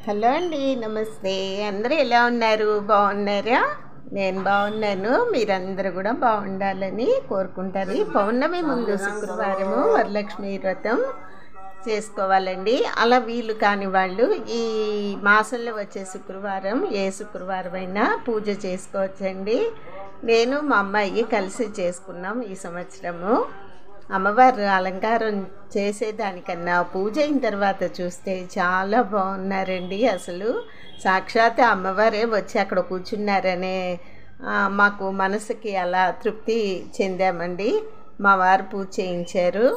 Hello అండి, నమస్తే. అందరూ ఎలా ఉన్నారు? బాగున్నారా? నేను బాగున్నాను. మీరందరూ కూడా బాగుండాలని కోరుకుంటారు. పౌర్ణమి ముందు శుక్రవారము వరలక్ష్మి వ్రతం చేసుకోవాలండి. అలా వీలు కాని వాళ్ళు ఈ మాసంలో వచ్చే శుక్రవారం ఏ శుక్రవారం అయినా పూజ చేసుకోవచ్చండి. నేను మా అమ్మాయి కలిసి చేసుకున్నాం ఈ సంవత్సరము. అమ్మవారు అలంకారం చేసేదానికన్నా పూజ అయిన తర్వాత చూస్తే చాలా బాగున్నారండి. అసలు సాక్షాత్ అమ్మవారే వచ్చి అక్కడ కూర్చున్నారనే మాకు మనసుకి అలా తృప్తి చెందామండి. మా వారు పూజ చేయించారు,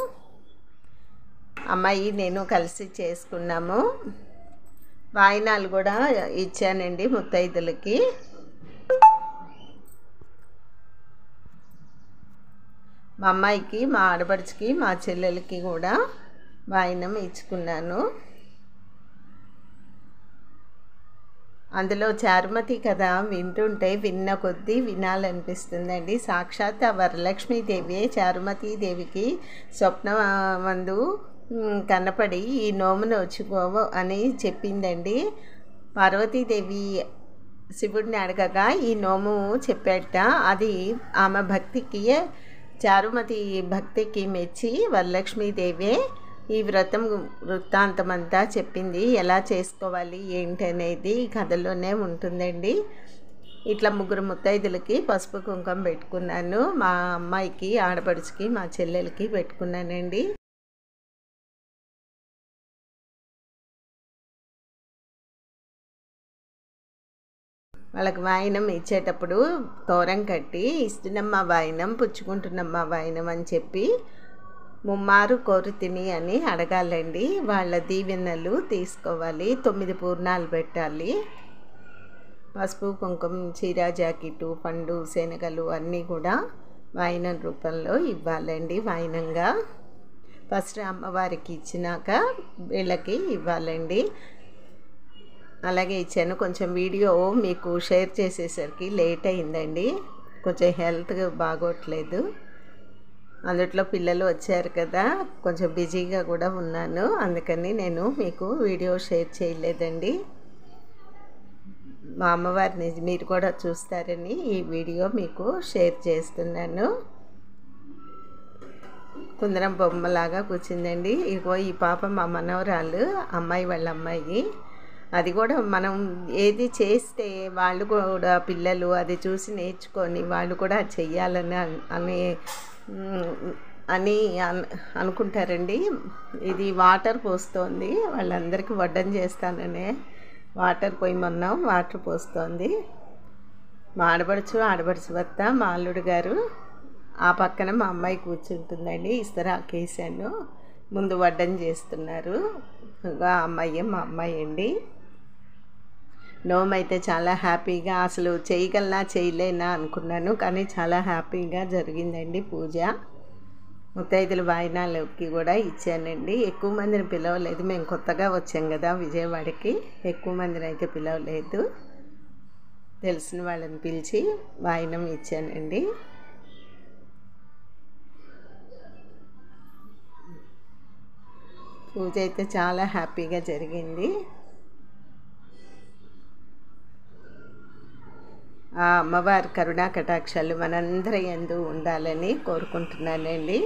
అమ్మాయి నేను కలిసి చేసుకున్నాము. వాయినాలు కూడా ఇచ్చానండి ముత్తైదులకి. మా అమ్మాయికి, మా ఆడపడుచుకి, మా చెల్లెలకి కూడా వాయినం ఇచ్చుకున్నాను. అందులో చారుమతి కథ వింటుంటే విన్న కొద్దీ వినాలనిపిస్తుందండి. సాక్షాత్ ఆ వరలక్ష్మీదేవియే చారుమతీదేవికి స్వప్నమందు కనపడి ఈ నోము నోచుకోవు అని చెప్పిందండి. పార్వతీదేవి శివుడిని అడగగా ఈ నోము చెప్పేట అది ఆమె భక్తికి, చారుమతి భక్తికి మెచ్చి వరలక్ష్మీదేవే ఈ వ్రతం వృత్తాంతమంతా చెప్పింది. ఎలా చేసుకోవాలి ఏంటనేది కథలోనే ఉంటుందండి. ఇట్లా ముగ్గురు ముత్తైదులకి పసుపు కుంకుమ పెట్టుకున్నాను. మా అమ్మాయికి, ఆడపడుచుకి, మా చెల్లెలకి పెట్టుకున్నానండి. వాళ్ళకి వాయినం ఇచ్చేటప్పుడు తోరం కట్టి ఇస్తున్నమ్మ వాయినం, పుచ్చుకుంటున్నమ్మ వాయినం అని చెప్పి ముమ్మారు కోరి తిని అని అడగాలండి. వాళ్ళ దీవెనలు తీసుకోవాలి. 9 పూర్ణాలు పెట్టాలి. పసుపు కుంకుమ, చీర, జాకెట్టు, పండు, శనగలు అన్నీ కూడా వాయినం రూపంలో ఇవ్వాలండి. వాయినంగా ఫస్ట్ అమ్మవారికి ఇచ్చినాక వీళ్ళకి ఇవ్వాలండి. అలాగే ఇచ్చాను. కొంచెం వీడియో మీకు షేర్ చేసేసరికి లేట్ అయిందండి. కొంచెం హెల్త్ బాగోట్లేదు. అందుట్లో పిల్లలు వచ్చారు కదా, కొంచెం బిజీగా కూడా ఉన్నాను. అందుకని నేను మీకు వీడియో షేర్ చేయలేదండి. మా అమ్మవారిని మీరు కూడా చూస్తారని ఈ వీడియో మీకు షేర్ చేస్తున్నాను. కుందరం బొమ్మలాగా కూర్చుందండి. ఇగో ఈ పాప మా మనవరాలు, అమ్మాయి వాళ్ళ అమ్మాయి. అది కూడా మనం ఏది చేస్తే వాళ్ళు కూడా, పిల్లలు అది చూసి నేర్చుకొని వాళ్ళు కూడా చెయ్యాలని అని అనుకుంటారండి. ఇది వాటర్ పోస్తోంది. వాళ్ళందరికీ వడ్డం చేస్తాననే వాటర్ పోయమన్నాం, వాటర్ పోస్తోంది. మా ఆడపడుచు భర్త, మా అల్లుడు గారు ఆ పక్కన మా అమ్మాయి కూర్చుంటుందండి. ఇస్తరాకేసాను, ముందు వడ్డం చేస్తున్నారు. అమ్మాయి మా అమ్మాయి అండి. నోము అయితే చాలా హ్యాపీగా, అసలు చేయగలనా చేయలేనా అనుకున్నాను, కానీ చాలా హ్యాపీగా జరిగిందండి పూజ. ముత్తైదుల వాయినాలకి కూడా ఇచ్చానండి. ఎక్కువ మందిని పిలవలేదు, మేము కొత్తగా వచ్చాం కదా విజయవాడకి. ఎక్కువ మందిని అయితే పిలవలేదు, తెలిసిన వాళ్ళని పిలిచి వాయినం ఇచ్చానండి. పూజ అయితే చాలా హ్యాపీగా జరిగింది. ఆ అమ్మవారి కరుణా కటాక్షాలు మనందరి యందు ఉండాలని కోరుకుంటున్నానండి.